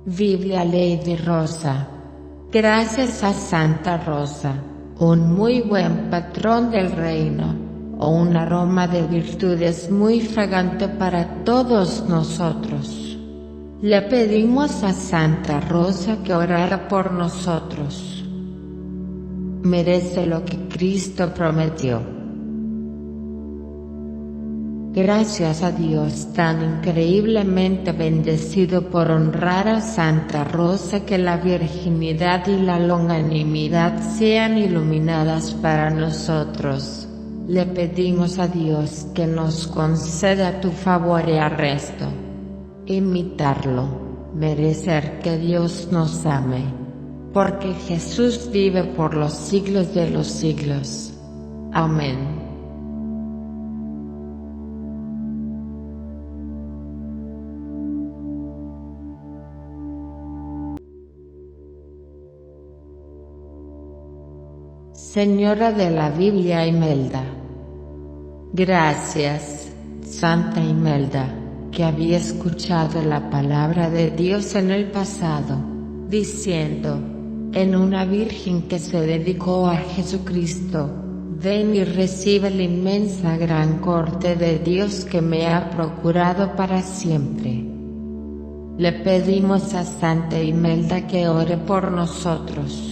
Biblia Lady Rosa. Gracias a Santa Rosa, un muy buen patrón del reino, o un aroma de virtudes muy fragante para todos nosotros. Le pedimos a Santa Rosa que orara por nosotros. Merece lo que Cristo prometió. Gracias a Dios tan increíblemente bendecido por honrar a Santa Rosa, que la virginidad y la longanimidad sean iluminadas para nosotros. Le pedimos a Dios que nos conceda tu favor y arresto. Imitarlo, merecer que Dios nos ame, porque Jesús vive por los siglos de los siglos. Amén. Señora de la Biblia Imelda. Gracias, Santa Imelda, que había escuchado la palabra de Dios en el pasado, diciendo, en una virgen que se dedicó a Jesucristo, ven y recibe la inmensa gran corte de Dios que me ha procurado para siempre. Le pedimos a Santa Imelda que ore por nosotros.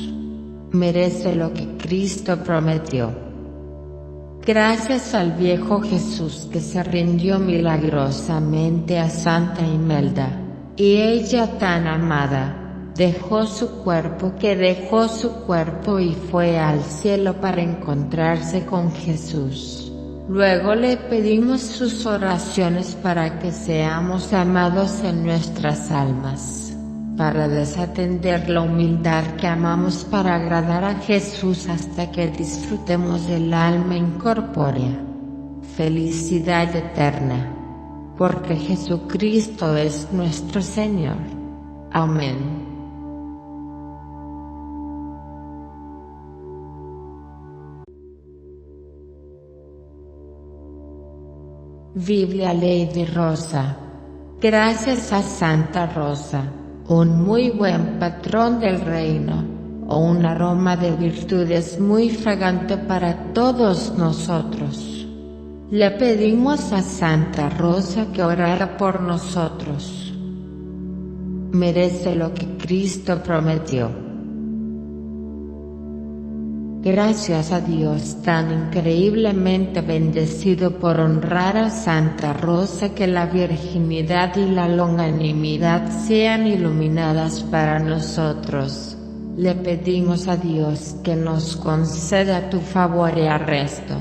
Merece lo que Cristo prometió. Gracias al viejo Jesús que se rindió milagrosamente a Santa Imelda, y ella tan amada, dejó su cuerpo y fue al cielo para encontrarse con Jesús. Luego le pedimos sus oraciones para que seamos amados en nuestras almas, para desatender la humildad que amamos para agradar a Jesús hasta que disfrutemos del alma incorpórea. Felicidad eterna, porque Jesucristo es nuestro Señor. Amén. Biblia Lady Rosa. Gracias a Santa Rosa, un muy buen patrón del reino, o un aroma de virtudes muy fragante para todos nosotros. Le pedimos a Santa Rosa que orara por nosotros. Merece lo que Cristo prometió. Gracias a Dios tan increíblemente bendecido por honrar a Santa Rosa, que la virginidad y la longanimidad sean iluminadas para nosotros. Le pedimos a Dios que nos conceda tu favor y arresto.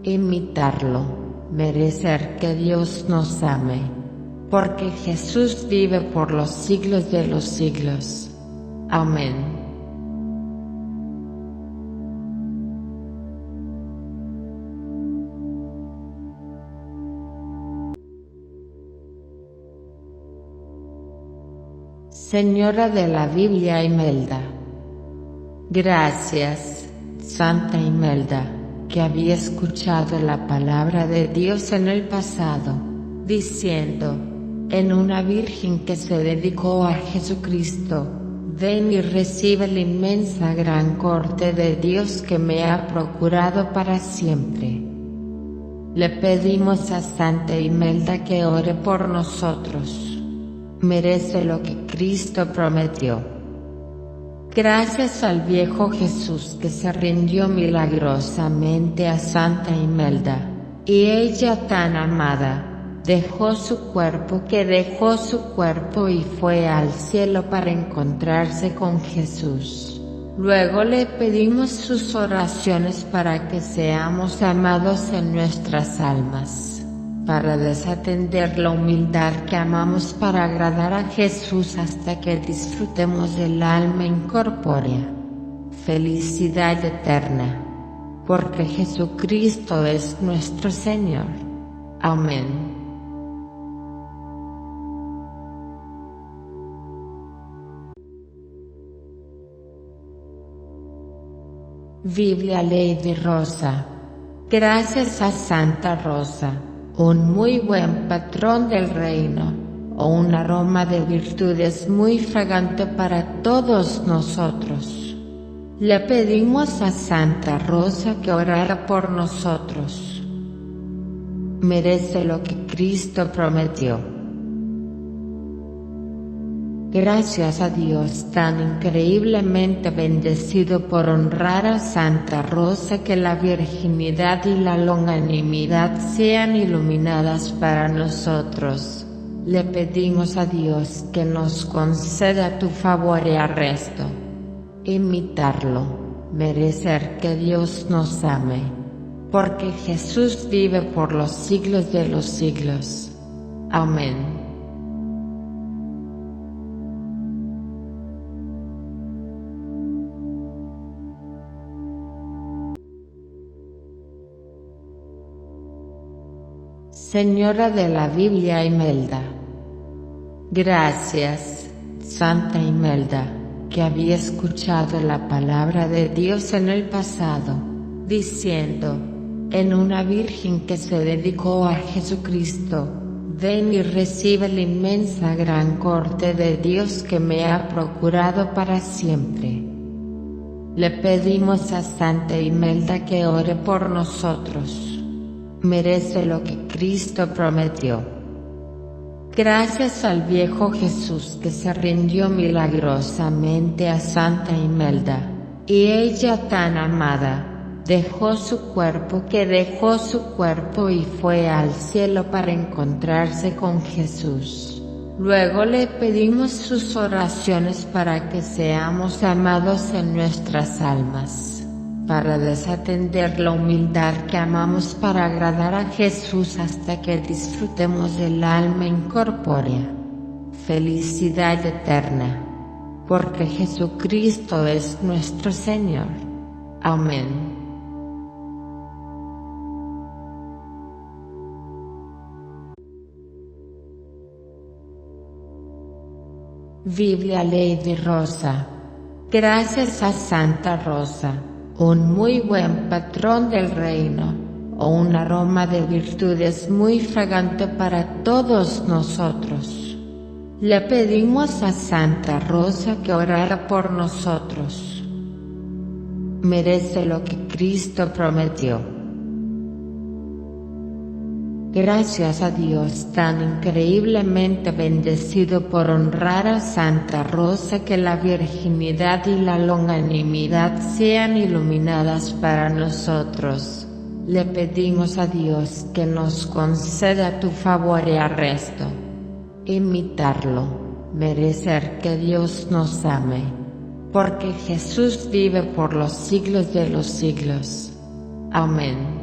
Imitarlo, merecer que Dios nos ame, porque Jesús vive por los siglos de los siglos. Amén. Señora de la Biblia Imelda. Gracias, Santa Imelda, que había escuchado la palabra de Dios en el pasado, diciendo, en una virgen que se dedicó a Jesucristo, ven y recibe la inmensa gran corte de Dios que me ha procurado para siempre. Le pedimos a Santa Imelda que ore por nosotros. Merece lo que Cristo prometió. Gracias al viejo Jesús que se rindió milagrosamente a Santa Imelda, y ella tan amada, dejó su cuerpo y fue al cielo para encontrarse con Jesús. Luego le pedimos sus oraciones para que seamos amados en nuestras almas, para desatender la humildad que amamos para agradar a Jesús hasta que disfrutemos del alma incorpórea. Felicidad eterna, porque Jesucristo es nuestro Señor. Amén. Biblia Lady Rosa. Gracias a Santa Rosa, un muy buen patrón del reino, o un aroma de virtudes muy fragante para todos nosotros. Le pedimos a Santa Rosa que orara por nosotros. Merece lo que Cristo prometió. Gracias a Dios tan increíblemente bendecido por honrar a Santa Rosa, que la virginidad y la longanimidad sean iluminadas para nosotros. Le pedimos a Dios que nos conceda tu favor y arresto. Imitarlo, merecer que Dios nos ame, porque Jesús vive por los siglos de los siglos. Amén. Señora de la Biblia Imelda. Gracias, Santa Imelda, que había escuchado la palabra de Dios en el pasado, diciendo, en una virgen que se dedicó a Jesucristo, ven y recibe la inmensa gran corte de Dios que me ha procurado para siempre. Le pedimos a Santa Imelda que ore por nosotros. Merece lo que Cristo prometió. Gracias al viejo Jesús que se rindió milagrosamente a Santa Imelda, y ella tan amada, dejó su cuerpo y fue al cielo para encontrarse con Jesús. Luego le pedimos sus oraciones para que seamos amados en nuestras almas, para desatender la humildad que amamos para agradar a Jesús hasta que disfrutemos del alma incorpórea. Felicidad eterna, porque Jesucristo es nuestro Señor. Amén. Biblia Lady Rosa. Gracias a Santa Rosa, un muy buen patrón del reino, o un aroma de virtudes muy fragante para todos nosotros. Le pedimos a Santa Rosa que orara por nosotros. Merece lo que Cristo prometió. Gracias a Dios tan increíblemente bendecido por honrar a Santa Rosa, que la virginidad y la longanimidad sean iluminadas para nosotros. Le pedimos a Dios que nos conceda tu favor y arresto. Imitarlo, merecer que Dios nos ame, porque Jesús vive por los siglos de los siglos. Amén.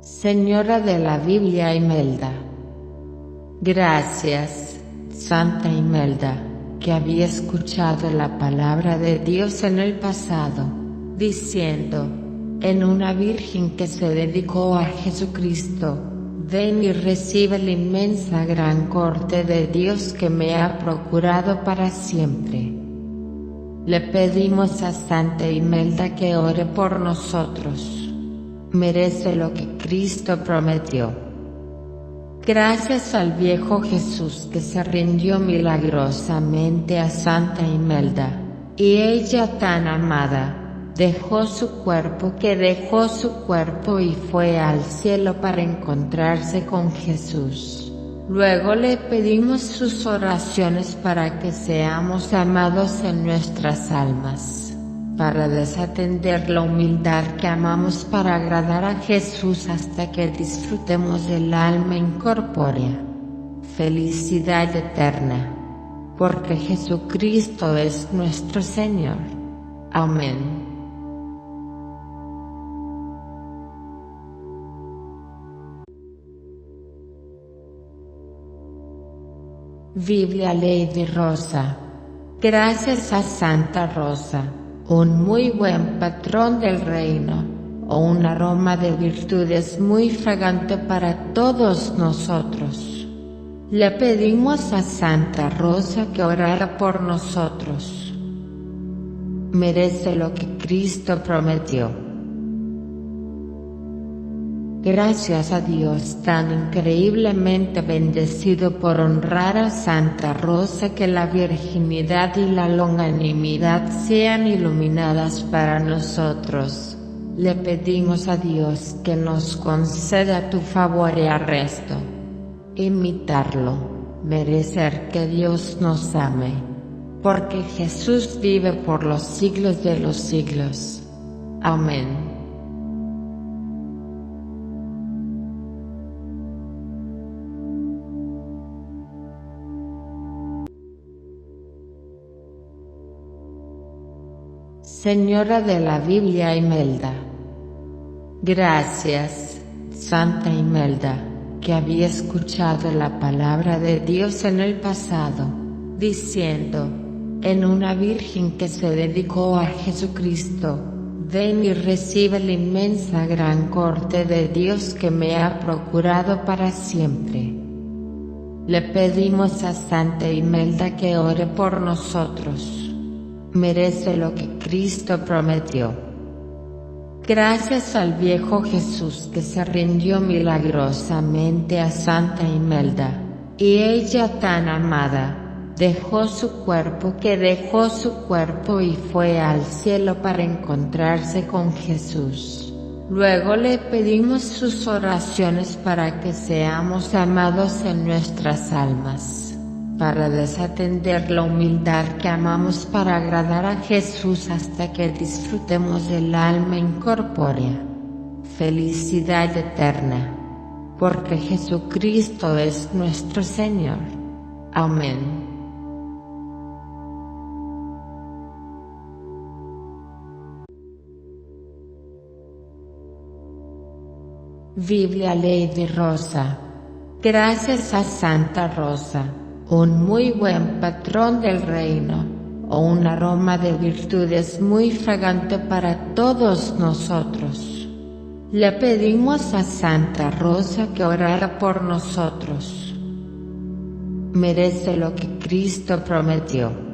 Señora de la Biblia Imelda. Gracias, Santa Imelda, que había escuchado la palabra de Dios en el pasado, diciendo, en una virgen que se dedicó a Jesucristo, ven y recibe la inmensa gran corte de Dios que me ha procurado para siempre. Le pedimos a Santa Imelda que ore por nosotros. Merece lo que Cristo prometió. Gracias al viejo Jesús que se rindió milagrosamente a Santa Imelda, y ella tan amada, dejó su cuerpo y fue al cielo para encontrarse con Jesús. Luego le pedimos sus oraciones para que seamos amados en nuestras almas, para desatender la humildad que amamos para agradar a Jesús hasta que disfrutemos del alma incorpórea. Felicidad eterna, porque Jesucristo es nuestro Señor. Amén. Biblia Lady Rosa. Gracias a Santa Rosa, un muy buen patrón del reino, o un aroma de virtudes muy fragante para todos nosotros. Le pedimos a Santa Rosa que orara por nosotros. merece lo que Cristo prometió. Gracias a Dios tan increíblemente bendecido por honrar a Santa Rosa, que la virginidad y la longanimidad sean iluminadas para nosotros. Le pedimos a Dios que nos conceda tu favor y arresto. Imitarlo, merecer que Dios nos ame. Porque Jesús vive por los siglos de los siglos. Amén. Señora de la Biblia Imelda. Gracias, Santa Imelda, que había escuchado la palabra de Dios en el pasado, diciendo, en una virgen que se dedicó a Jesucristo, ven y recibe la inmensa gran corte de Dios que me ha procurado para siempre. Le pedimos a Santa Imelda que ore por nosotros. Merece lo que Cristo prometió. Gracias al viejo Jesús que se rindió milagrosamente a Santa Imelda, y ella tan amada, dejó su cuerpo y fue al cielo para encontrarse con Jesús. Luego le pedimos sus oraciones para que seamos amados en nuestras almas, para desatender la humildad que amamos para agradar a Jesús hasta que disfrutemos del alma incorpórea. Felicidad eterna, porque Jesucristo es nuestro Señor. Amén. Biblia Lady Rosa. Gracias a Santa Rosa, un muy buen patrón del reino, o un aroma de virtudes muy fragante para todos nosotros. Le pedimos a Santa Rosa que orara por nosotros. Merece lo que Cristo prometió.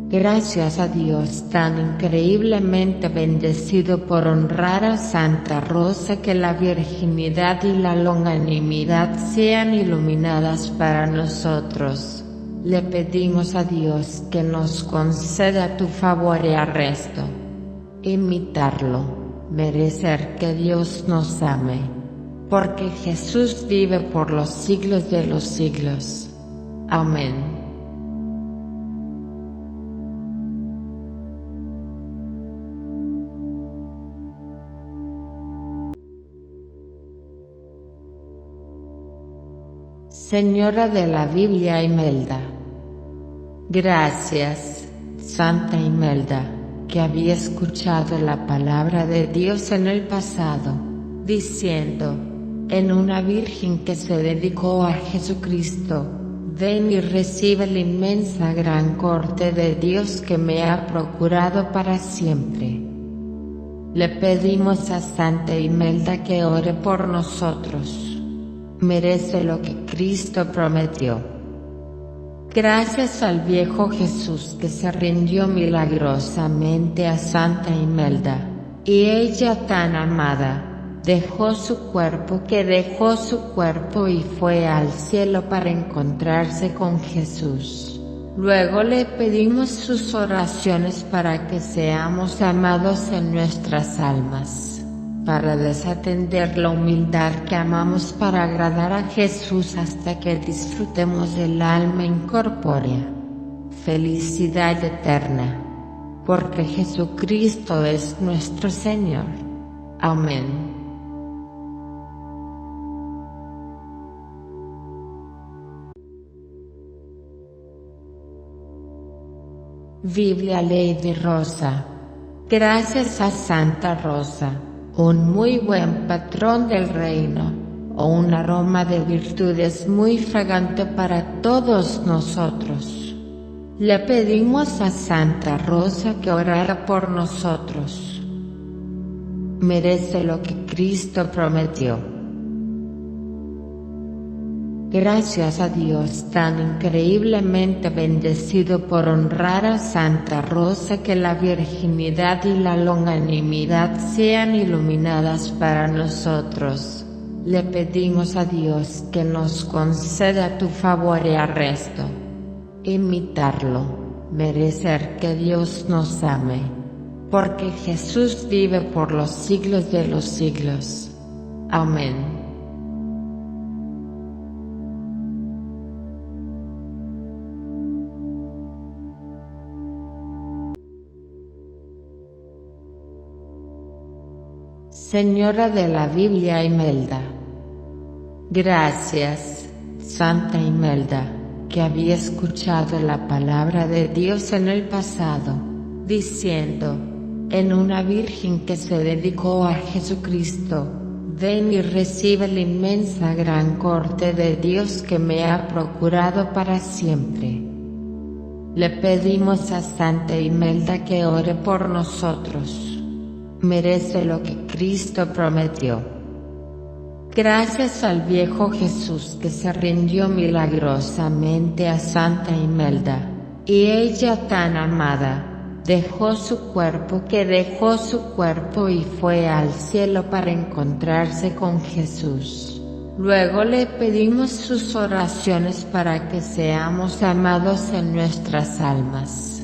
Gracias a Dios tan increíblemente bendecido por honrar a Santa Rosa, que la virginidad y la longanimidad sean iluminadas para nosotros. Le pedimos a Dios que nos conceda tu favor y arresto. Imitarlo, merecer que Dios nos ame. Porque Jesús vive por los siglos de los siglos. Amén. Señora de la Biblia Imelda. Gracias, Santa Imelda, que había escuchado la palabra de Dios en el pasado, diciendo, en una virgen que se dedicó a Jesucristo, ven y recibe la inmensa gran corte de Dios que me ha procurado para siempre. Le pedimos a Santa Imelda que ore por nosotros. Merece lo que Cristo prometió. Gracias al viejo Jesús que se rindió milagrosamente a Santa Imelda, y ella tan amada, dejó su cuerpo y fue al cielo para encontrarse con Jesús. Luego le pedimos sus oraciones para que seamos amados en nuestras almas, para desatender la humildad que amamos para agradar a Jesús hasta que disfrutemos del alma incorpórea. Felicidad eterna, porque Jesucristo es nuestro Señor. Amén. Biblia Lady Rosa. Gracias a Santa Rosa, un muy buen patrón del reino, o un aroma de virtudes muy fragante para todos nosotros. Le pedimos a Santa Rosa que orara por nosotros. Merece lo que Cristo prometió. Gracias a Dios tan increíblemente bendecido por honrar a Santa Rosa, que la virginidad y la longanimidad sean iluminadas para nosotros. Le pedimos a Dios que nos conceda tu favor y arresto. Imitarlo, merecer que Dios nos ame. Porque Jesús vive por los siglos de los siglos. Amén. Señora de la Biblia Imelda. Gracias, Santa Imelda, que había escuchado la palabra de Dios en el pasado, diciendo, en una virgen que se dedicó a Jesucristo, ven y recibe la inmensa gran corte de Dios que me ha procurado para siempre. Le pedimos a Santa Imelda que ore por nosotros. Merece lo que Cristo prometió. Gracias al viejo Jesús que se rindió milagrosamente a Santa Imelda, y ella tan amada, dejó su cuerpo y fue al cielo para encontrarse con Jesús. Luego le pedimos sus oraciones para que seamos amados en nuestras almas,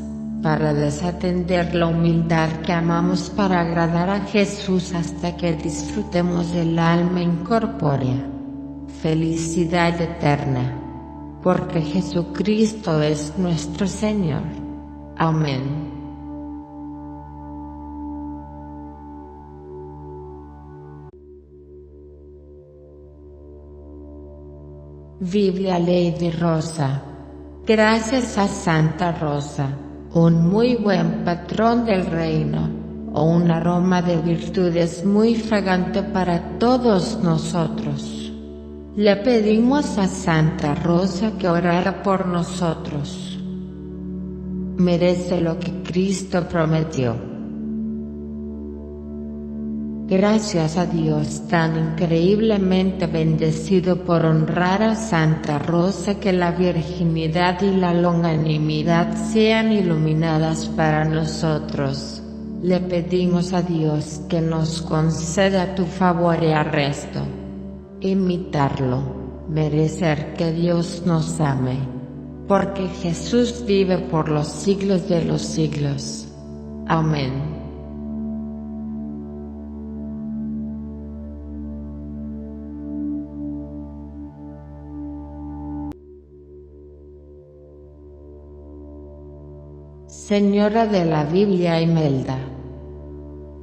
para desatender la humildad que amamos para agradar a Jesús hasta que disfrutemos del alma incorpórea. Felicidad eterna, porque Jesucristo es nuestro Señor. Amén. Biblia Lady Rosa. Gracias a Santa Rosa, un muy buen patrón del reino, o un aroma de virtudes muy fragante para todos nosotros. Le pedimos a Santa Rosa que orara por nosotros. Merece lo que Cristo prometió. Gracias a Dios tan increíblemente bendecido por honrar a Santa Rosa, que la virginidad y la longanimidad sean iluminadas para nosotros. Le pedimos a Dios que nos conceda tu favor y arresto. Imitarlo, merecer que Dios nos ame. Porque Jesús vive por los siglos de los siglos. Amén. Señora de la Biblia Imelda.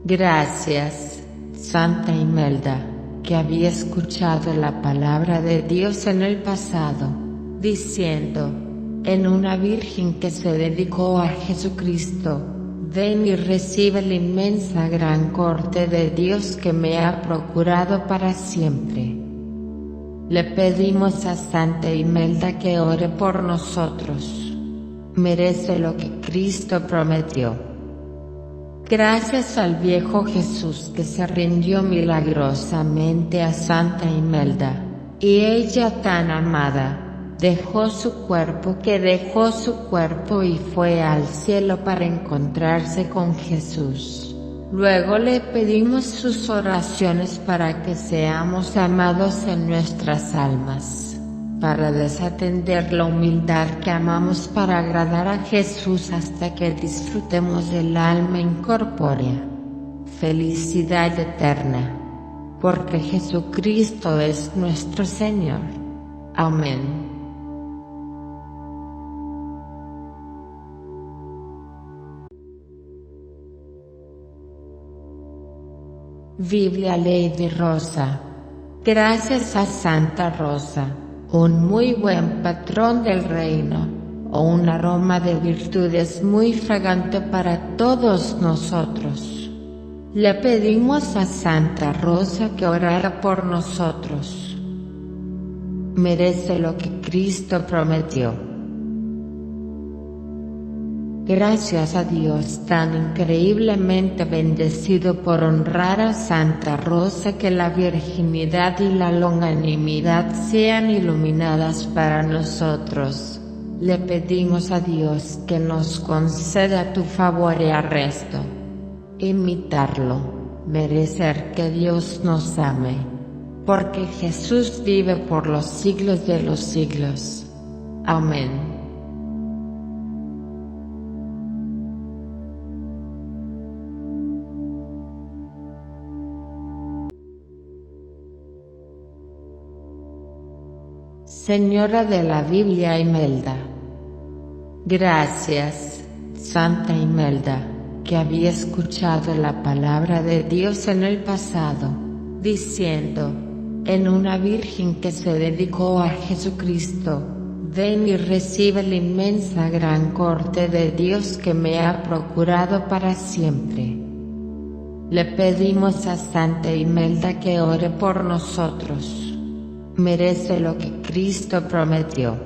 Gracias, Santa Imelda, que había escuchado la palabra de Dios en el pasado, diciendo, en una virgen que se dedicó a Jesucristo, ven y recibe la inmensa gran corte de Dios que me ha procurado para siempre. Le pedimos a Santa Imelda que ore por nosotros. Merece lo que Cristo prometió. Gracias al viejo Jesús que se rindió milagrosamente a Santa Imelda, y ella tan amada, dejó su cuerpo y fue al cielo para encontrarse con Jesús. Luego le pedimos sus oraciones para que seamos amados en nuestras almas, para desatender la humildad que amamos para agradar a Jesús hasta que disfrutemos del alma incorpórea. Felicidad eterna, porque Jesucristo es nuestro Señor. Amén. Biblia Lady Rosa. Gracias a Santa Rosa, un muy buen patrón del reino, o un aroma de virtudes muy fragante para todos nosotros. Le pedimos a Santa Rosa que orara por nosotros. Merece lo que Cristo prometió. Gracias a Dios tan increíblemente bendecido por honrar a Santa Rosa, que la virginidad y la longanimidad sean iluminadas para nosotros. Le pedimos a Dios que nos conceda tu favor y arresto. Imitarlo, merecer que Dios nos ame. Porque Jesús vive por los siglos de los siglos. Amén. Señora de la Biblia Imelda. Gracias, Santa Imelda, que había escuchado la palabra de Dios en el pasado, diciendo, en una virgen que se dedicó a Jesucristo, ven y recibe la inmensa gran corte de Dios que me ha procurado para siempre. Le pedimos a Santa Imelda que ore por nosotros. Merece lo que Cristo prometió.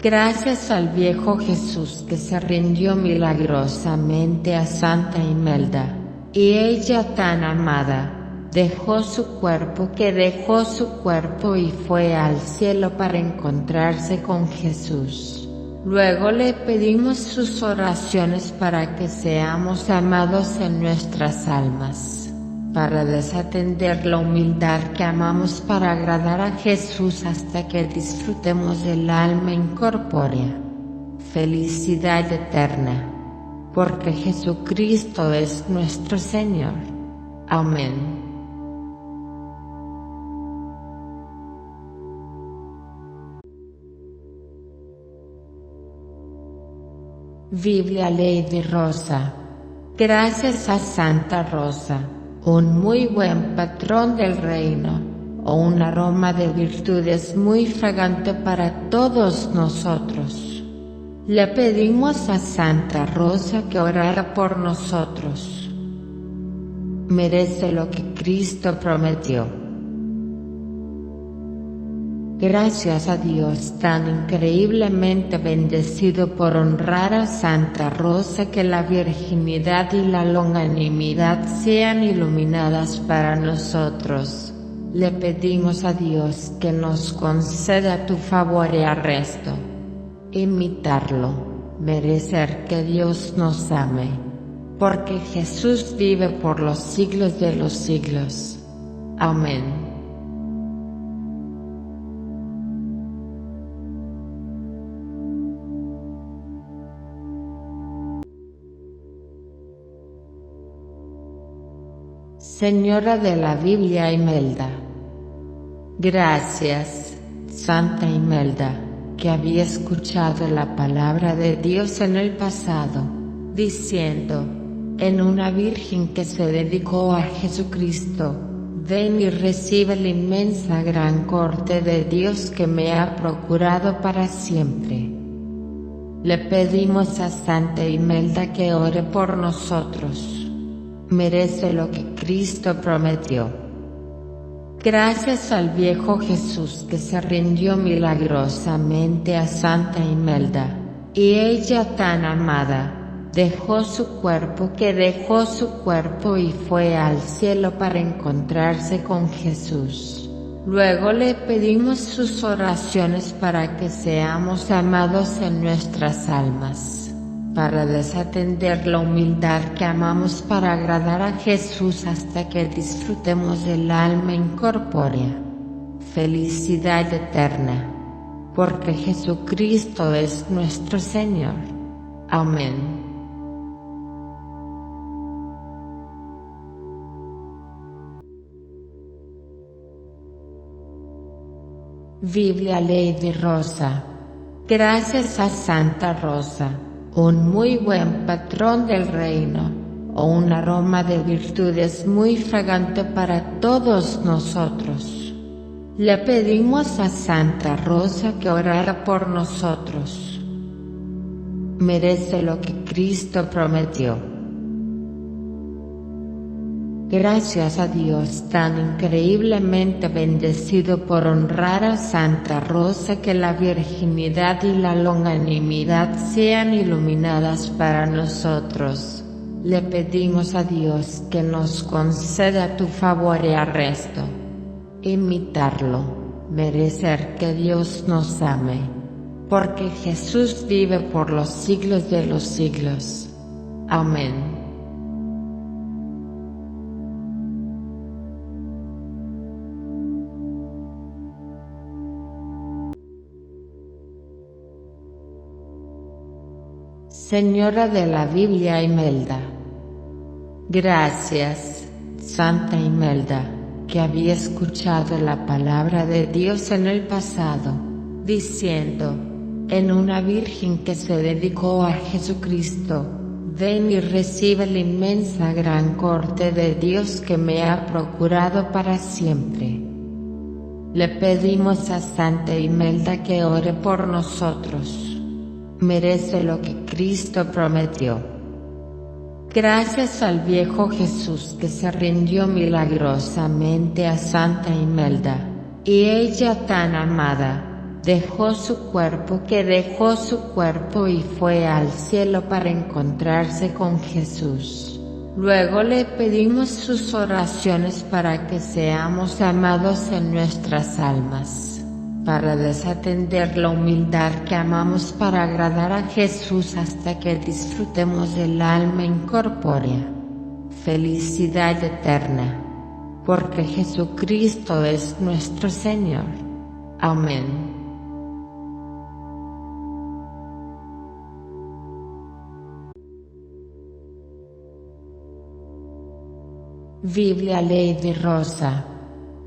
Gracias al viejo Jesús que se rindió milagrosamente a Santa Imelda, y ella tan amada, dejó su cuerpo y fue al cielo para encontrarse con Jesús. Luego le pedimos sus oraciones para que seamos amados en nuestras almas, para desatender la humildad que amamos para agradar a Jesús hasta que disfrutemos del alma incorpórea, felicidad eterna, porque Jesucristo es nuestro Señor. Amén. Biblia Lady Rosa. Gracias a Santa Rosa, un muy buen patrón del reino, o un aroma de virtudes muy fragante para todos nosotros. Le pedimos a Santa Rosa que orara por nosotros. Merece lo que Cristo prometió. Gracias a Dios tan increíblemente bendecido por honrar a Santa Rosa, que la virginidad y la longanimidad sean iluminadas para nosotros. Le pedimos a Dios que nos conceda tu favor y arresto. Imitarlo, merecer que Dios nos ame. Porque Jesús vive por los siglos de los siglos. Amén. Señora de la Biblia Imelda. Gracias, Santa Imelda, que había escuchado la palabra de Dios en el pasado, diciendo, en una virgen que se dedicó a Jesucristo, ven y recibe la inmensa gran corte de Dios que me ha procurado para siempre. Le pedimos a Santa Imelda que ore por nosotros. Merece lo que Cristo prometió. Gracias al viejo Jesús que se rindió milagrosamente a Santa Imelda, y ella tan amada, dejó su cuerpo y fue al cielo para encontrarse con Jesús. Luego le pedimos sus oraciones para que seamos amados en nuestras almas, para desatender la humildad que amamos para agradar a Jesús hasta que disfrutemos del alma incorpórea, felicidad eterna, porque Jesucristo es nuestro Señor. Amén. Biblia Lady Rosa. Gracias a Santa Rosa, un muy buen patrón del reino, o un aroma de virtudes muy fragante para todos nosotros. Le pedimos a Santa Rosa que orara por nosotros. Merece lo que Cristo prometió. Gracias a Dios tan increíblemente bendecido por honrar a Santa Rosa, que la virginidad y la longanimidad sean iluminadas para nosotros. Le pedimos a Dios que nos conceda tu favor y arresto. Imitarlo, merecer que Dios nos ame. Porque Jesús vive por los siglos de los siglos. Amén. Señora de la Biblia Imelda. Gracias, Santa Imelda, que había escuchado la palabra de Dios en el pasado, diciendo, en una virgen que se dedicó a Jesucristo, ven y recibe la inmensa gran corte de Dios que me ha procurado para siempre. Le pedimos a Santa Imelda que ore por nosotros. Merece lo que Cristo prometió. Gracias al viejo Jesús que se rindió milagrosamente a Santa Imelda, y ella tan amada, dejó su cuerpo y fue al cielo para encontrarse con Jesús. Luego le pedimos sus oraciones para que seamos amados en nuestras almas, para desatender la humildad que amamos para agradar a Jesús hasta que disfrutemos del alma incorpórea. Felicidad eterna, porque Jesucristo es nuestro Señor. Amén. Biblia Lady Rosa.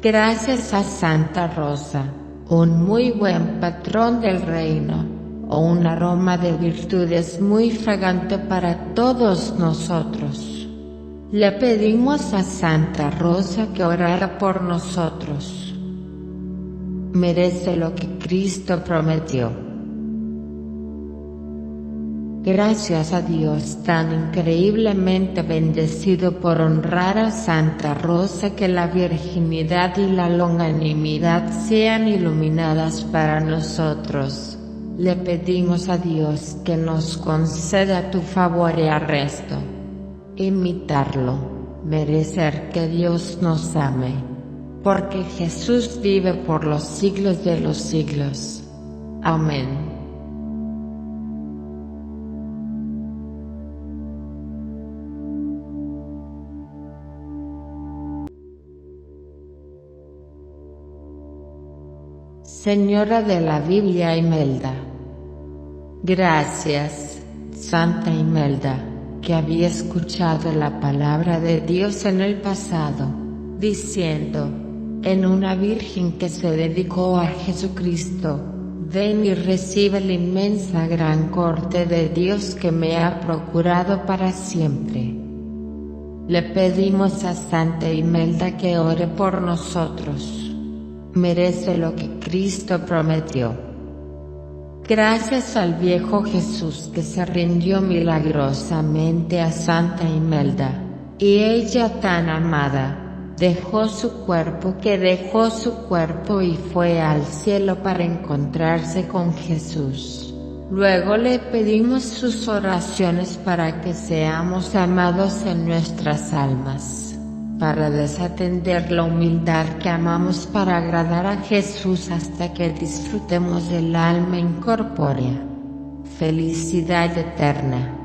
Gracias a Santa Rosa, un muy buen patrón del reino, o un aroma de virtudes muy fragante para todos nosotros. Le pedimos a Santa Rosa que orara por nosotros. Merece lo que Cristo prometió. Gracias a Dios tan increíblemente bendecido por honrar a Santa Rosa, que la virginidad y la longanimidad sean iluminadas para nosotros. Le pedimos a Dios que nos conceda tu favor y arresto. Imitarlo, merecer que Dios nos ame. Porque Jesús vive por los siglos de los siglos. Amén. Señora de la Biblia Imelda. Gracias, Santa Imelda, que había escuchado la palabra de Dios en el pasado, diciendo, en una virgen que se dedicó a Jesucristo, ven y recibe la inmensa gran corte de Dios que me ha procurado para siempre. Le pedimos a Santa Imelda que ore por nosotros. Merece lo que Cristo prometió. Gracias al viejo Jesús que se rindió milagrosamente a Santa Imelda, y ella tan amada, dejó su cuerpo y fue al cielo para encontrarse con Jesús. Luego le pedimos sus oraciones para que seamos amados en nuestras almas, para desatender la humildad que amamos para agradar a Jesús hasta que disfrutemos del alma incorpórea. Felicidad eterna,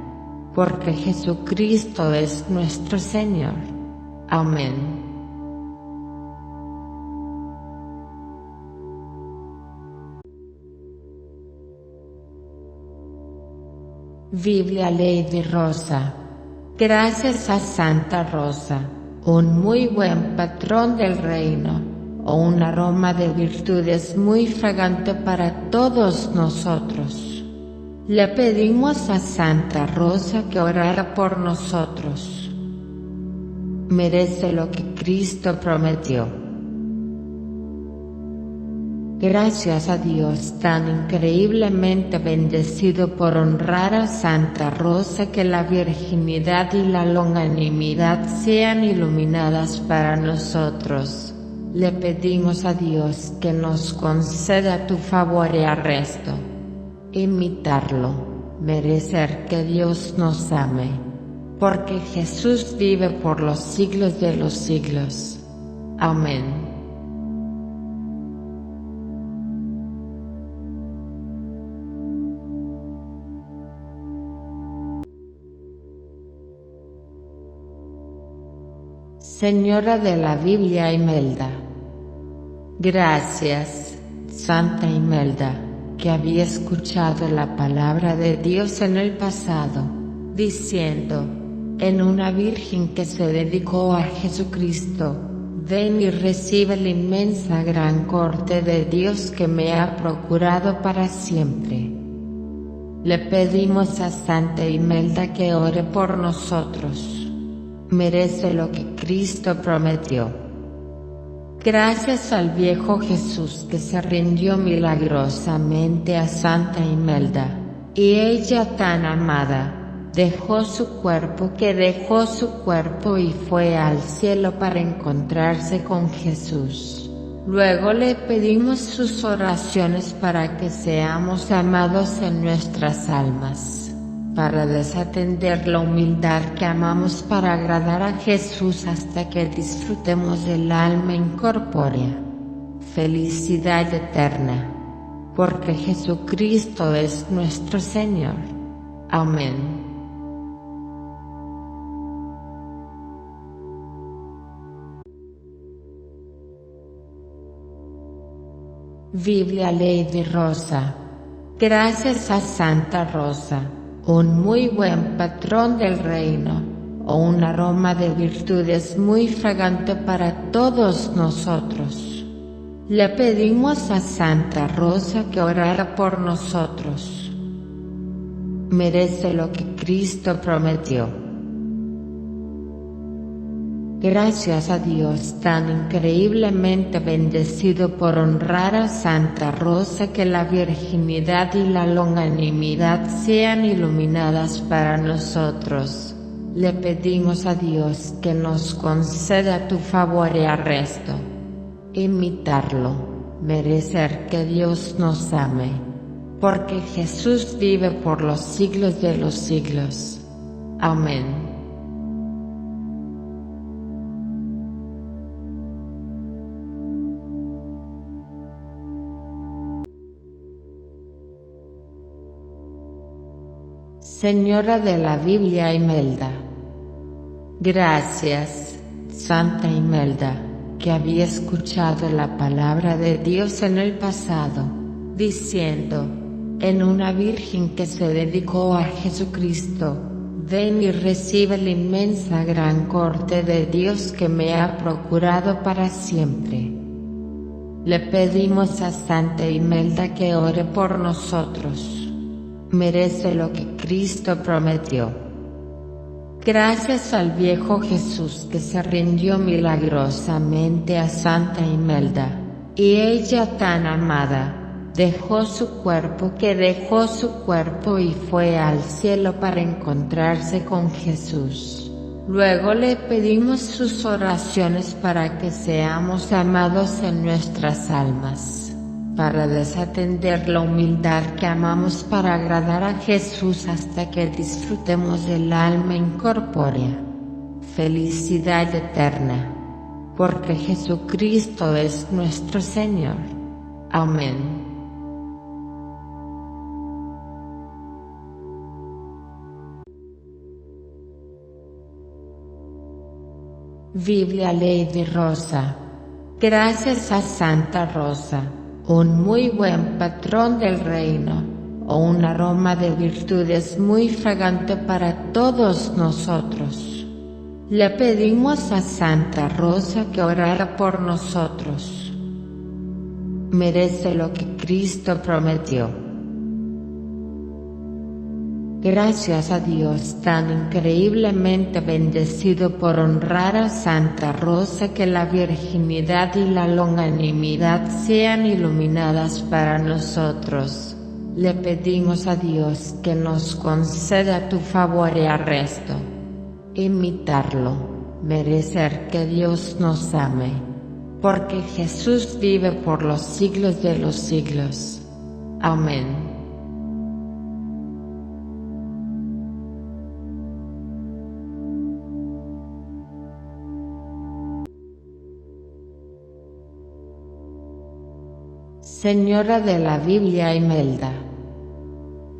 porque Jesucristo es nuestro Señor. Amén. Biblia Lady Rosa. Gracias a Santa Rosa, un muy buen patrón del reino, o un aroma de virtudes muy fragante para todos nosotros. Le pedimos a Santa Rosa que orara por nosotros. Merece lo que Cristo prometió. Gracias a Dios tan increíblemente bendecido por honrar a Santa Rosa, que la virginidad y la longanimidad sean iluminadas para nosotros. Le pedimos a Dios que nos conceda tu favor y arresto. Imitarlo, merecer que Dios nos ame. Porque Jesús vive por los siglos de los siglos. Amén. Señora de la Biblia Imelda. Gracias, Santa Imelda, que había escuchado la palabra de Dios en el pasado, diciendo, en una virgen que se dedicó a Jesucristo, ven y recibe la inmensa gran corte de Dios que me ha procurado para siempre. Le pedimos a Santa Imelda que ore por nosotros. Merece lo que Cristo prometió. Gracias al viejo Jesús que se rindió milagrosamente a Santa Imelda, y ella tan amada, dejó su cuerpo y fue al cielo para encontrarse con Jesús. Luego le pedimos sus oraciones para que seamos amados en nuestras almas, para desatender la humildad que amamos para agradar a Jesús hasta que disfrutemos del alma incorpórea. Felicidad eterna, porque Jesucristo es nuestro Señor. Amén. Biblia Lady Rosa. Gracias a Santa Rosa, un muy buen patrón del reino, o un aroma de virtudes muy fragante para todos nosotros. Le pedimos a Santa Rosa que orara por nosotros. Merece lo que Cristo prometió. Gracias a Dios tan increíblemente bendecido por honrar a Santa Rosa, que la virginidad y la longanimidad sean iluminadas para nosotros. Le pedimos a Dios que nos conceda tu favor y arresto. Imitarlo, merecer que Dios nos ame. Porque Jesús vive por los siglos de los siglos. Amén. Señora de la Biblia Imelda. Gracias, Santa Imelda, que había escuchado la palabra de Dios en el pasado, diciendo, en una virgen que se dedicó a Jesucristo, ven y recibe la inmensa gran corte de Dios que me ha procurado para siempre. Le pedimos a Santa Imelda que ore por nosotros. Merece lo que Cristo prometió. Gracias al viejo Jesús que se rindió milagrosamente a Santa Imelda, y ella tan amada, dejó su cuerpo y fue al cielo para encontrarse con Jesús. Luego le pedimos sus oraciones para que seamos amados en nuestras almas, para desatender la humildad que amamos para agradar a Jesús hasta que disfrutemos del alma incorpórea. Felicidad eterna, porque Jesucristo es nuestro Señor. Amén. Biblia Lady Rosa. Gracias a Santa Rosa, un muy buen patrón del reino, o un aroma de virtudes muy fragante para todos nosotros. Le pedimos a Santa Rosa que orara por nosotros. Merece lo que Cristo prometió. Gracias a Dios tan increíblemente bendecido por honrar a Santa Rosa, que la virginidad y la longanimidad sean iluminadas para nosotros. Le pedimos a Dios que nos conceda tu favor y arresto. Imitarlo, merecer que Dios nos ame. Porque Jesús vive por los siglos de los siglos. Amén. Señora de la Biblia Imelda.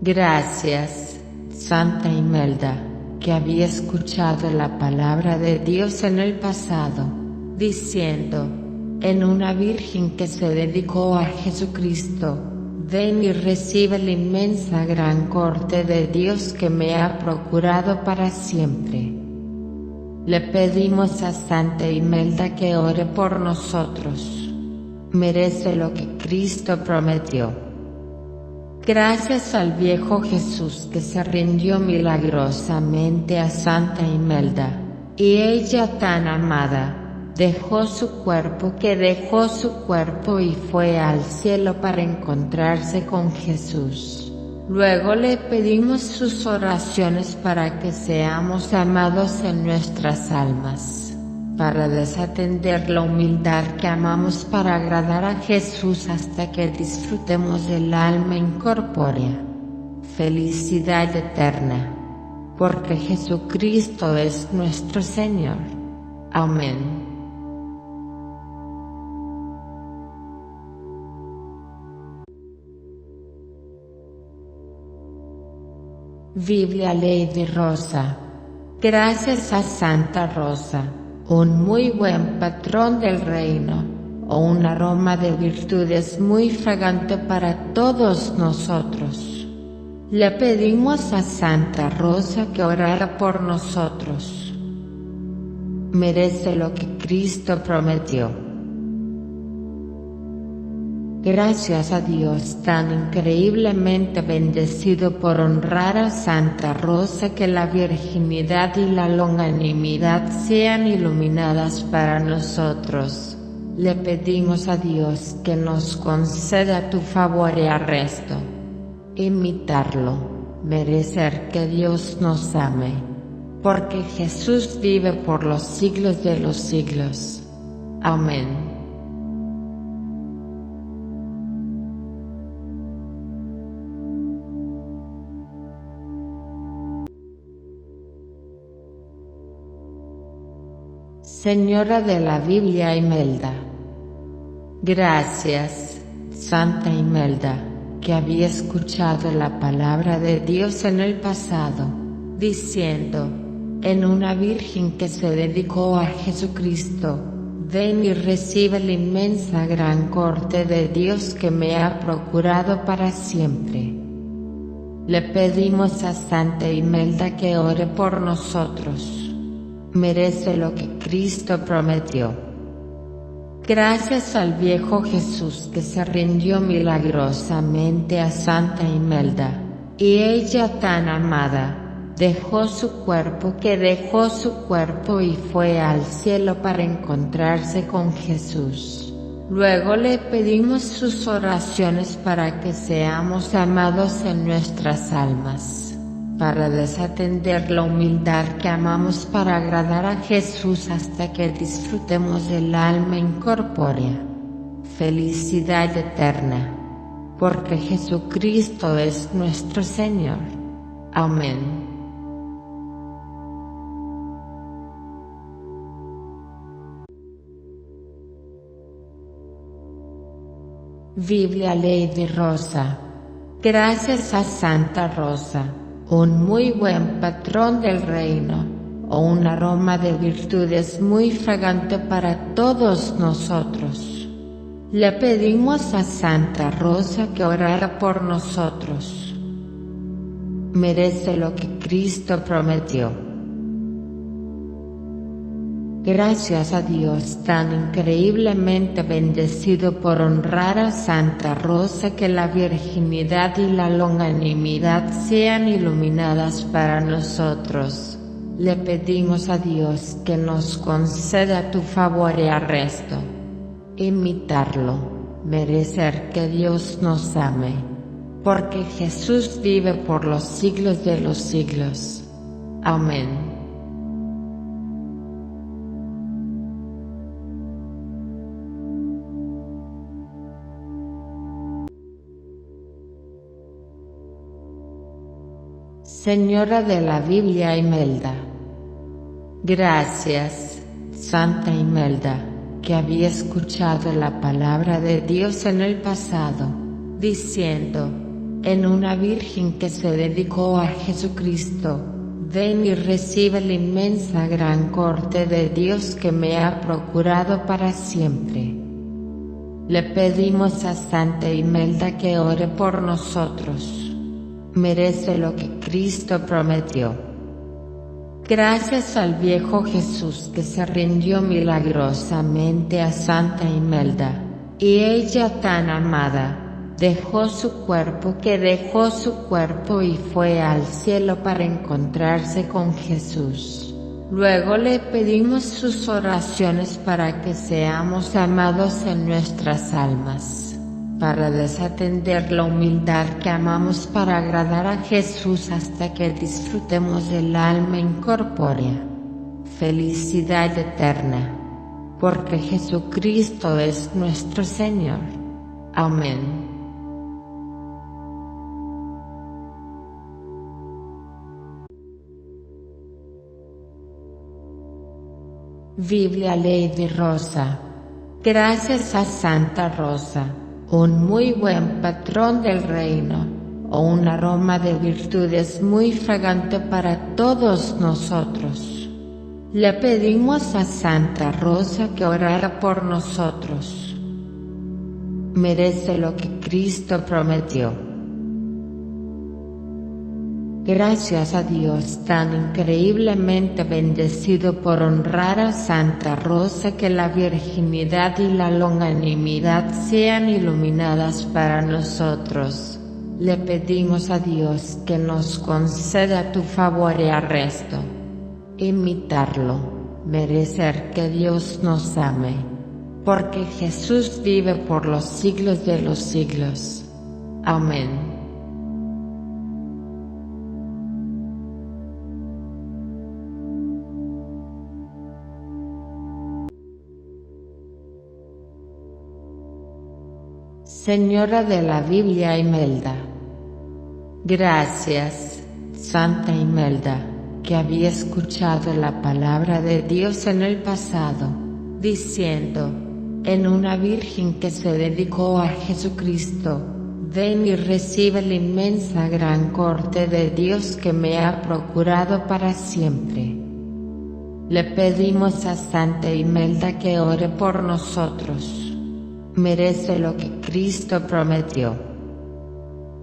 Gracias, Santa Imelda, que había escuchado la palabra de Dios en el pasado, diciendo, en una virgen que se dedicó a Jesucristo, ven y recibe la inmensa gran corte de Dios que me ha procurado para siempre. Le pedimos a Santa Imelda que ore por nosotros. Merece lo que Cristo prometió. Gracias al viejo Jesús que se rindió milagrosamente a Santa Imelda, y ella tan amada, dejó su cuerpo y fue al cielo para encontrarse con Jesús. Luego le pedimos sus oraciones para que seamos amados en nuestras almas, para desatender la humildad que amamos para agradar a Jesús hasta que disfrutemos del alma incorpórea. Felicidad eterna, porque Jesucristo es nuestro Señor. Amén. Biblia Lady Rosa. Gracias a Santa Rosa, un muy buen patrón del reino, o un aroma de virtudes muy fragante para todos nosotros. Le pedimos a Santa Rosa que orara por nosotros. Merece lo que Cristo prometió. Gracias a Dios tan increíblemente bendecido por honrar a Santa Rosa, que la virginidad y la longanimidad sean iluminadas para nosotros. Le pedimos a Dios que nos conceda tu favor y arresto. Imitarlo, merecer que Dios nos ame. Porque Jesús vive por los siglos de los siglos. Amén. Señora de la Biblia Imelda. Gracias, Santa Imelda, que había escuchado la palabra de Dios en el pasado, diciendo, en una virgen que se dedicó a Jesucristo, ven y recibe la inmensa gran corte de Dios que me ha procurado para siempre. Le pedimos a Santa Imelda que ore por nosotros. Merece lo que Cristo prometió. Gracias al viejo Jesús que se rindió milagrosamente a Santa Imelda, y ella tan amada, dejó su cuerpo y fue al cielo para encontrarse con Jesús. Luego le pedimos sus oraciones para que seamos amados en nuestras almas, para desatender la humildad que amamos para agradar a Jesús hasta que disfrutemos del alma incorpórea. Felicidad eterna, porque Jesucristo es nuestro Señor. Amén. Biblia Lady Rosa. Gracias a Santa Rosa, un muy buen patrón del reino, o un aroma de virtudes muy fragante para todos nosotros. Le pedimos a Santa Rosa que orara por nosotros. Merece lo que Cristo prometió. Gracias a Dios tan increíblemente bendecido por honrar a Santa Rosa, que la virginidad y la longanimidad sean iluminadas para nosotros. Le pedimos a Dios que nos conceda tu favor y arresto. Imitarlo, merecer que Dios nos ame. Porque Jesús vive por los siglos de los siglos. Amén. Señora de la Biblia Imelda. Gracias, Santa Imelda, que había escuchado la palabra de Dios en el pasado, diciendo, en una virgen que se dedicó a Jesucristo, ven y recibe la inmensa gran corte de Dios que me ha procurado para siempre. Le pedimos a Santa Imelda que ore por nosotros. Merece lo que Cristo prometió. Gracias al viejo Jesús que se rindió milagrosamente a Santa Imelda, y ella tan amada, dejó su cuerpo y fue al cielo para encontrarse con Jesús. Luego le pedimos sus oraciones para que seamos amados en nuestras almas, para desatender la humildad que amamos para agradar a Jesús hasta que disfrutemos del alma incorpórea. Felicidad eterna, porque Jesucristo es nuestro Señor. Amén. Biblia Lady Rosa. Gracias a Santa Rosa, un muy buen patrón del reino, o un aroma de virtudes muy fragante para todos nosotros. Le pedimos a Santa Rosa que orara por nosotros. Merece lo que Cristo prometió. Gracias a Dios tan increíblemente bendecido por honrar a Santa Rosa, que la virginidad y la longanimidad sean iluminadas para nosotros. Le pedimos a Dios que nos conceda tu favor y arresto. Imitarlo, merecer que Dios nos ame. Porque Jesús vive por los siglos de los siglos. Amén. Señora de la Biblia Imelda. Gracias, Santa Imelda, que había escuchado la palabra de Dios en el pasado, diciendo, en una virgen que se dedicó a Jesucristo, ven y recibe la inmensa gran corte de Dios que me ha procurado para siempre. Le pedimos a Santa Imelda que ore por nosotros. Merece lo que Cristo prometió.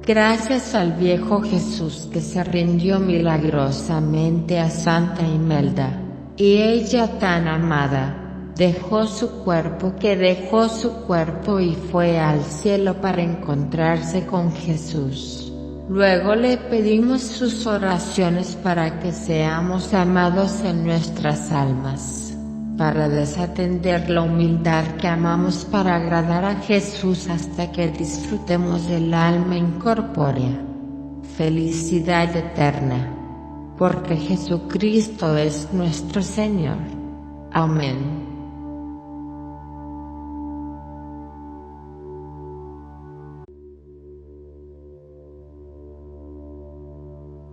Gracias al viejo Jesús que se rindió milagrosamente a Santa Imelda, y ella tan amada, dejó su cuerpo y fue al cielo para encontrarse con Jesús. Luego le pedimos sus oraciones para que seamos amados en nuestras almas, para desatender la humildad que amamos para agradar a Jesús hasta que disfrutemos del alma incorpórea. Felicidad eterna, porque Jesucristo es nuestro Señor. Amén.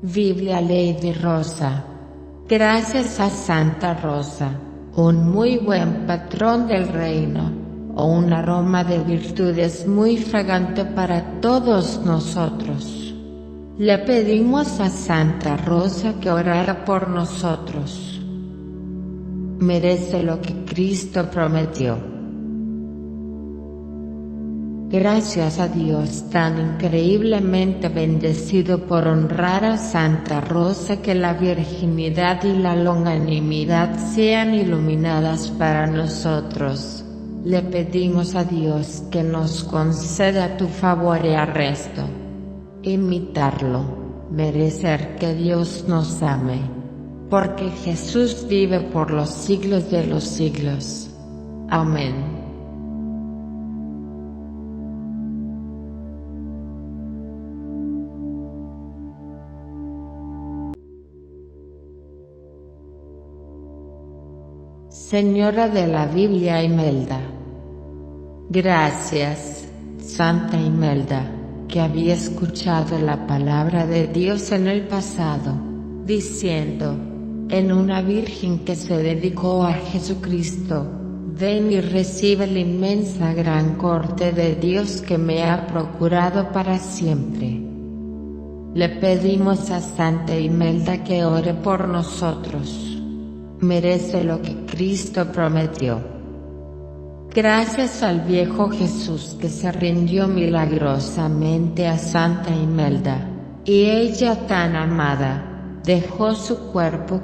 Biblia Lady Rosa. Gracias a Santa Rosa, un muy buen patrón del reino, o un aroma de virtudes muy fragante para todos nosotros. Le pedimos a Santa Rosa que orara por nosotros. Merece lo que Cristo prometió. Gracias a Dios tan increíblemente bendecido por honrar a Santa Rosa, que la virginidad y la longanimidad sean iluminadas para nosotros. Le pedimos a Dios que nos conceda tu favor y arresto. Imitarlo, merecer que Dios nos ame. Porque Jesús vive por los siglos de los siglos. Amén. Señora de la Biblia Imelda. Gracias, Santa Imelda, que había escuchado la palabra de Dios en el pasado, diciendo, en una virgen que se dedicó a Jesucristo, ven y recibe la inmensa gran corte de Dios que me ha procurado para siempre. Le pedimos a Santa Imelda que ore por nosotros. Merece lo que Cristo prometió. Gracias al viejo Jesús que se rindió milagrosamente a Santa Imelda, y ella tan amada, dejó su cuerpo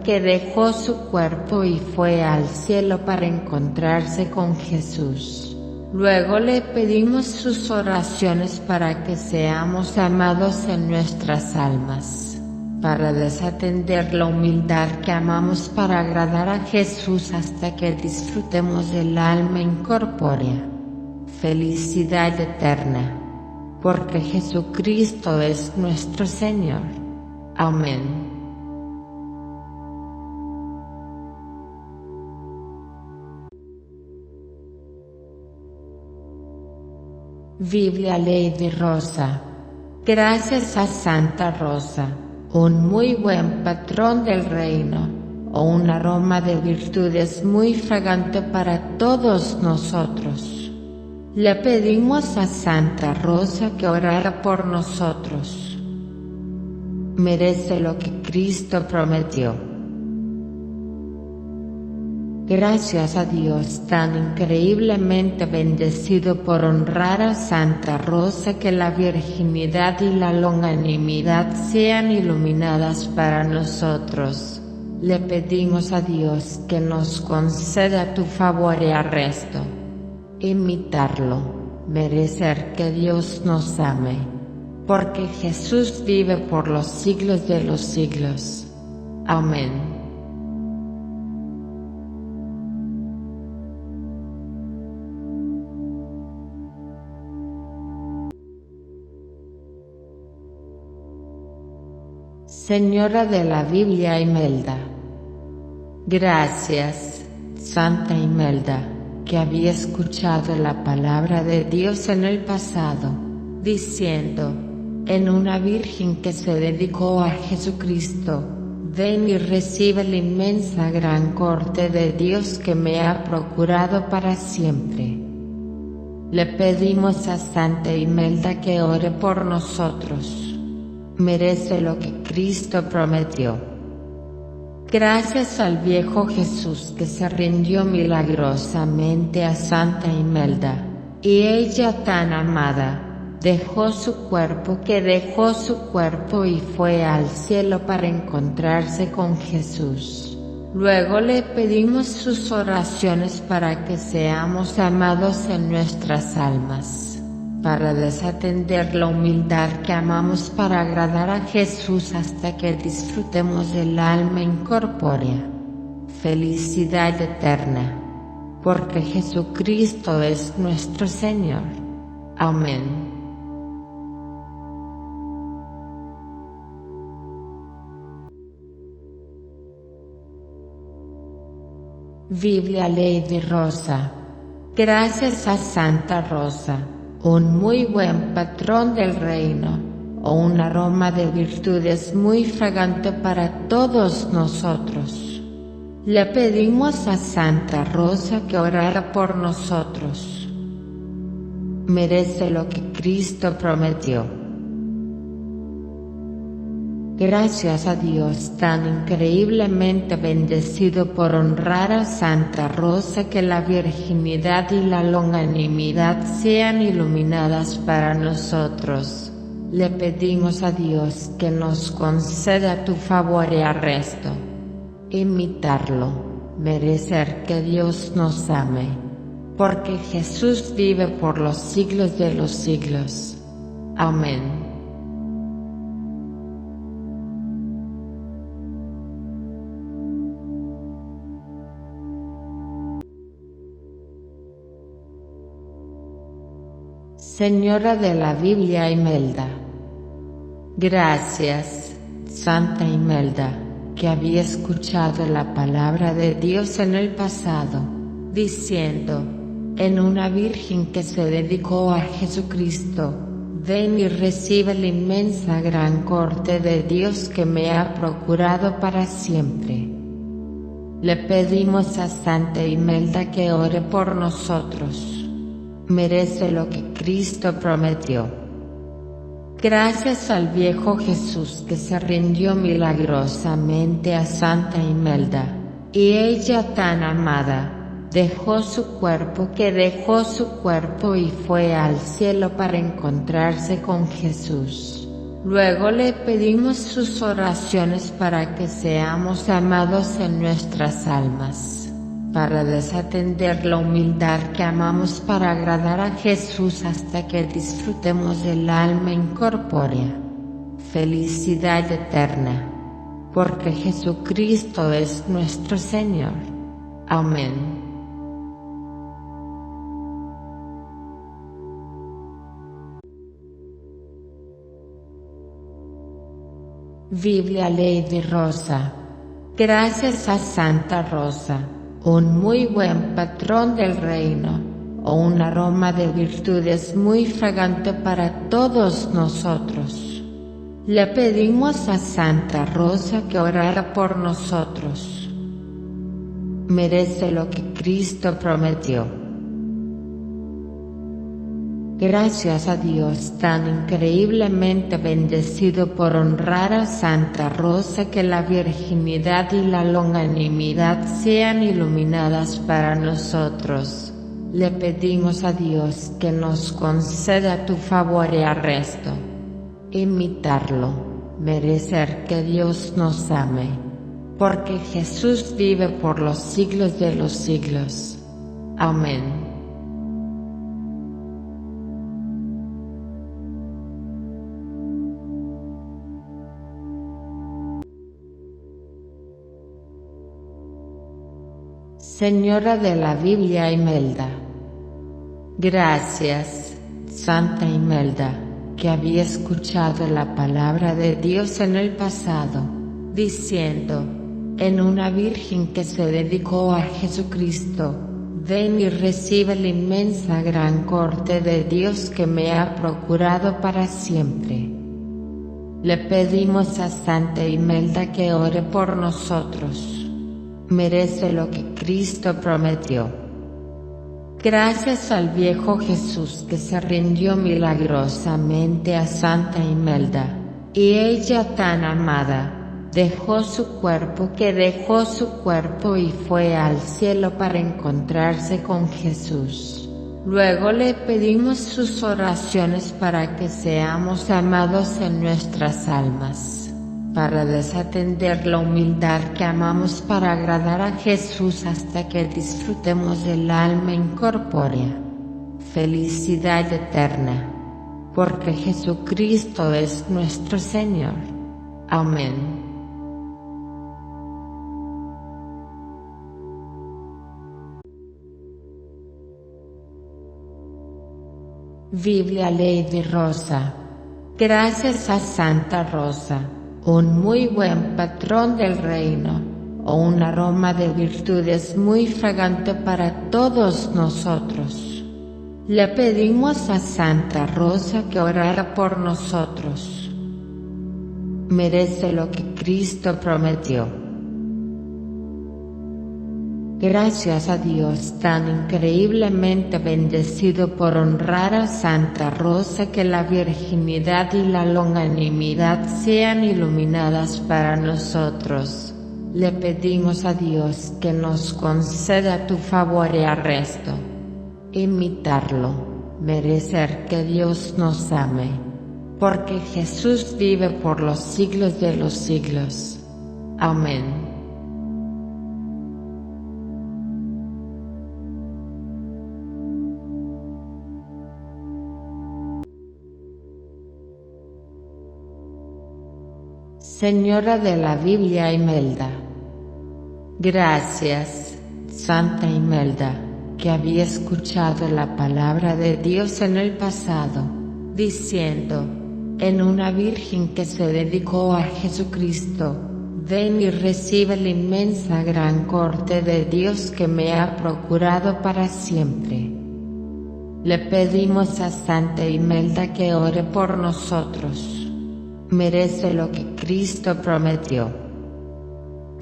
y fue al cielo para encontrarse con Jesús. Luego le pedimos sus oraciones para que seamos amados en nuestras almas, para desatender la humildad que amamos para agradar a Jesús hasta que disfrutemos del alma incorpórea, felicidad eterna, porque Jesucristo es nuestro Señor. Amén. Biblia Lady Rosa. Gracias a Santa Rosa, un muy buen patrón del reino, o un aroma de virtudes muy fragante para todos nosotros. Le pedimos a Santa Rosa que orara por nosotros. Merece lo que Cristo prometió. Gracias a Dios tan increíblemente bendecido por honrar a Santa Rosa, que la virginidad y la longanimidad sean iluminadas para nosotros. Le pedimos a Dios que nos conceda tu favor y arresto. Imitarlo, merecer que Dios nos ame. Porque Jesús vive por los siglos de los siglos. Amén. Señora de la Biblia Imelda. Gracias, Santa Imelda, que había escuchado la palabra de Dios en el pasado, diciendo, en una virgen que se dedicó a Jesucristo, ven y recibe la inmensa gran corte de Dios que me ha procurado para siempre. Le pedimos a Santa Imelda que ore por nosotros. Merece lo que Cristo prometió. Gracias al viejo Jesús que se rindió milagrosamente a Santa Imelda, y ella tan amada, dejó su cuerpo y fue al cielo para encontrarse con Jesús. Luego le pedimos sus oraciones para que seamos amados en nuestras almas, para desatender la humildad que amamos para agradar a Jesús hasta que disfrutemos del alma incorpórea, felicidad eterna, porque Jesucristo es nuestro Señor. Amén. Biblia Lady Rosa. Gracias a Santa Rosa, un muy buen patrón del reino, o un aroma de virtudes muy fragante para todos nosotros. Le pedimos a Santa Rosa que orara por nosotros. Merece lo que Cristo prometió. Gracias a Dios tan increíblemente bendecido por honrar a Santa Rosa, que la virginidad y la longanimidad sean iluminadas para nosotros. Le pedimos a Dios que nos conceda tu favor y arresto. Imitarlo, merecer que Dios nos ame. Porque Jesús vive por los siglos de los siglos. Amén. Señora de la Biblia Imelda. Gracias, Santa Imelda, que había escuchado la palabra de Dios en el pasado, diciendo, en una virgen que se dedicó a Jesucristo, ven y recibe la inmensa gran corte de Dios que me ha procurado para siempre. Le pedimos a Santa Imelda que ore por nosotros. Merece lo que Cristo prometió. Gracias al viejo Jesús que se rindió milagrosamente a Santa Imelda, y ella tan amada, dejó su cuerpo y fue al cielo para encontrarse con Jesús. Luego le pedimos sus oraciones para que seamos amados en nuestras almas, para desatender la humildad que amamos para agradar a Jesús hasta que disfrutemos del alma incorpórea. Felicidad eterna, porque Jesucristo es nuestro Señor. Amén. Biblia Lady Rosa. Gracias a Santa Rosa, un muy buen patrón del reino, o un aroma de virtudes muy fragante para todos nosotros. Le pedimos a Santa Rosa que orara por nosotros. Merece lo que Cristo prometió. Gracias a Dios tan increíblemente bendecido por honrar a Santa Rosa, que la virginidad y la longanimidad sean iluminadas para nosotros. Le pedimos a Dios que nos conceda tu favor y arresto. Imitarlo, merecer que Dios nos ame. Porque Jesús vive por los siglos de los siglos. Amén. Señora de la Biblia Imelda. Gracias, Santa Imelda, que había escuchado la palabra de Dios en el pasado, diciendo, en una virgen que se dedicó a Jesucristo, ven y recibe la inmensa gran corte de Dios que me ha procurado para siempre. Le pedimos a Santa Imelda que ore por nosotros. Merece lo que Cristo prometió. Gracias al viejo Jesús que se rindió milagrosamente a Santa Imelda, y ella tan amada, dejó su cuerpo y fue al cielo para encontrarse con Jesús. Luego le pedimos sus oraciones para que seamos amados en nuestras almas, para desatender la humildad que amamos para agradar a Jesús hasta que disfrutemos del alma incorpórea. Felicidad eterna, porque Jesucristo es nuestro Señor. Amén. Biblia Lady Rosa. Gracias a Santa Rosa, un muy buen patrón del reino, o un aroma de virtudes muy fragante para todos nosotros. Le pedimos a Santa Rosa que orara por nosotros. Merece lo que Cristo prometió. Gracias a Dios tan increíblemente bendecido por honrar a Santa Rosa, que la virginidad y la longanimidad sean iluminadas para nosotros. Le pedimos a Dios que nos conceda tu favor y arresto. Imitarlo, merecer que Dios nos ame. Porque Jesús vive por los siglos de los siglos. Amén. Señora de la Biblia Imelda. Gracias, Santa Imelda, que había escuchado la palabra de Dios en el pasado, diciendo, en una virgen que se dedicó a Jesucristo, ven y recibe la inmensa gran corte de Dios que me ha procurado para siempre. Le pedimos a Santa Imelda que ore por nosotros. Merece lo que Cristo prometió.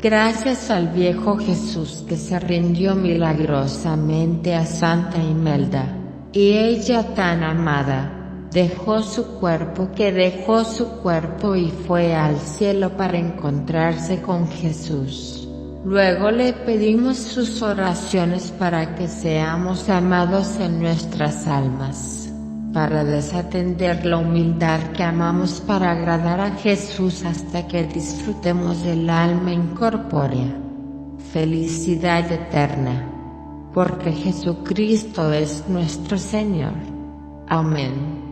Gracias al viejo Jesús que se rindió milagrosamente a Santa Imelda, y ella tan amada, dejó su cuerpo y fue al cielo para encontrarse con Jesús. Luego le pedimos sus oraciones para que seamos amados en nuestras almas, para desatender la humildad que amamos para agradar a Jesús hasta que disfrutemos del alma incorpórea. Felicidad eterna, porque Jesucristo es nuestro Señor. Amén.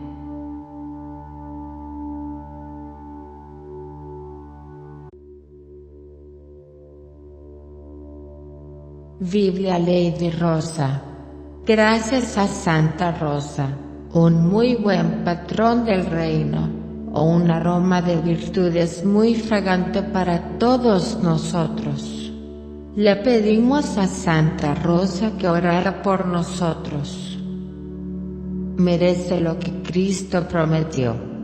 Biblia Lady Rosa. Gracias a Santa Rosa, un muy buen patrón del reino, o un aroma de virtudes muy fragante para todos nosotros. Le pedimos a Santa Rosa que orara por nosotros. Merece lo que Cristo prometió.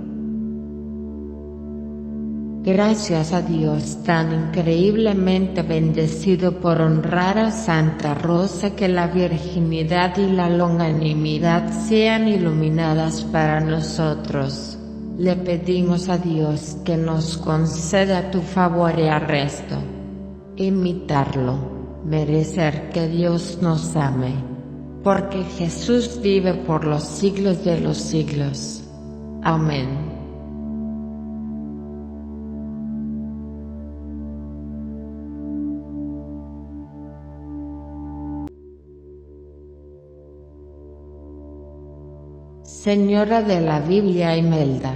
Gracias a Dios tan increíblemente bendecido por honrar a Santa Rosa, que la virginidad y la longanimidad sean iluminadas para nosotros. Le pedimos a Dios que nos conceda tu favor y arresto. Imitarlo, merecer que Dios nos ame. Porque Jesús vive por los siglos de los siglos. Amén. Señora de la Biblia Imelda.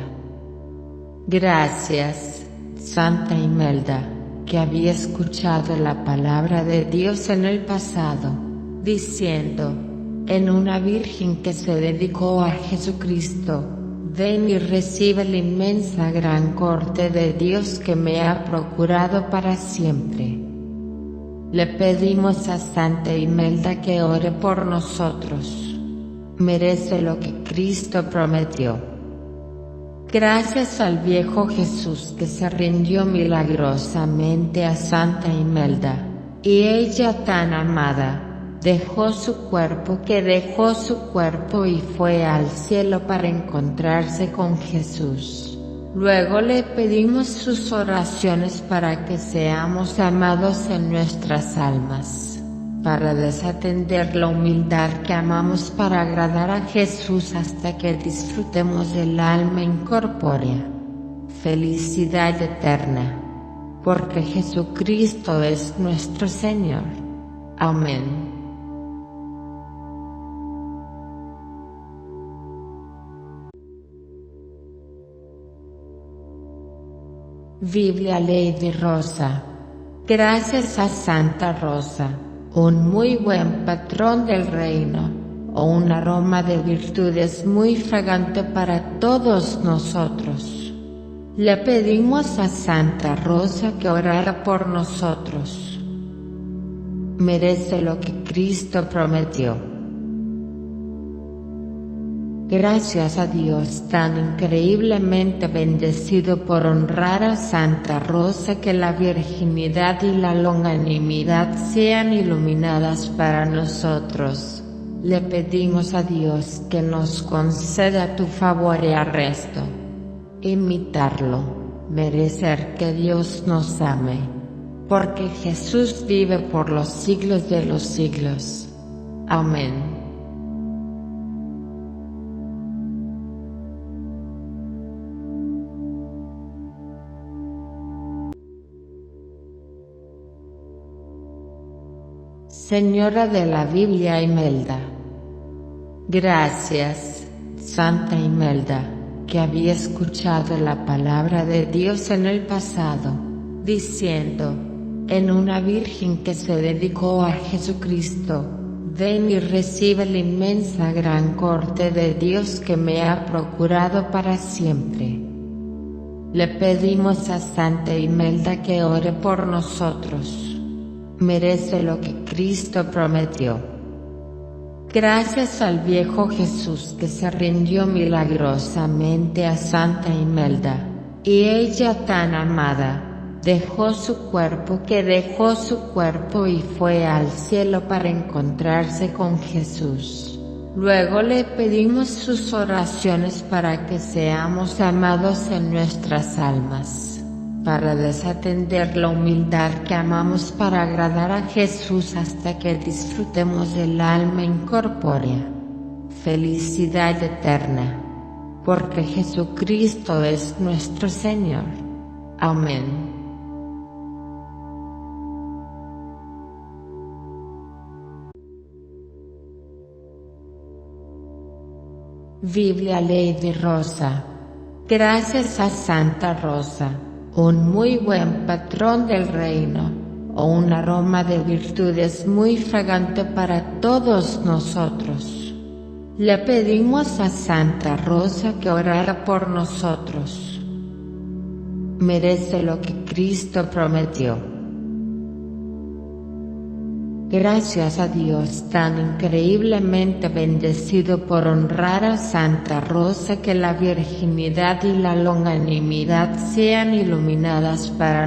Gracias, Santa Imelda, que había escuchado la palabra de Dios en el pasado, diciendo, en una virgen que se dedicó a Jesucristo, ven y recibe la inmensa gran corte de Dios que me ha procurado para siempre. Le pedimos a Santa Imelda que ore por nosotros. Merece lo que Cristo prometió. Gracias al viejo Jesús que se rindió milagrosamente a Santa Imelda, y ella tan amada, dejó su cuerpo y fue al cielo para encontrarse con Jesús. Luego le pedimos sus oraciones para que seamos amados en nuestras almas, para desatender la humildad que amamos para agradar a Jesús hasta que disfrutemos del alma incorpórea. Felicidad eterna, porque Jesucristo es nuestro Señor. Amén. Biblia Lady Rosa. Gracias a Santa Rosa, un muy buen patrón del reino, o un aroma de virtudes muy fragante para todos nosotros. Le pedimos a Santa Rosa que orara por nosotros. Merece lo que Cristo prometió. Gracias a Dios tan increíblemente bendecido por honrar a Santa Rosa, que la virginidad y la longanimidad sean iluminadas para nosotros. Le pedimos a Dios que nos conceda tu favor y arresto. Imitarlo, merecer que Dios nos ame. Porque Jesús vive por los siglos de los siglos. Amén. Señora de la Biblia Imelda. Gracias, Santa Imelda, que había escuchado la palabra de Dios en el pasado, diciendo, en una virgen que se dedicó a Jesucristo, ven y recibe la inmensa gran corte de Dios que me ha procurado para siempre. Le pedimos a Santa Imelda que ore por nosotros. Merece lo que Cristo prometió. Gracias al viejo Jesús que se rindió milagrosamente a Santa Imelda, y ella tan amada, dejó su cuerpo y fue al cielo para encontrarse con Jesús. Luego le pedimos sus oraciones para que seamos amados en nuestras almas, para desatender la humildad que amamos para agradar a Jesús hasta que disfrutemos del alma incorpórea. Felicidad eterna. Porque Jesucristo es nuestro Señor. Amén. Biblia Lady Rosa. Gracias a Santa Rosa, un muy buen patrón del reino, o un aroma de virtudes muy fragante para todos nosotros. Le pedimos a Santa Rosa que orara por nosotros. Merece lo que Cristo prometió. Gracias a Dios tan increíblemente bendecido por honrar a Santa Rosa, que la virginidad y la longanimidad sean iluminadas para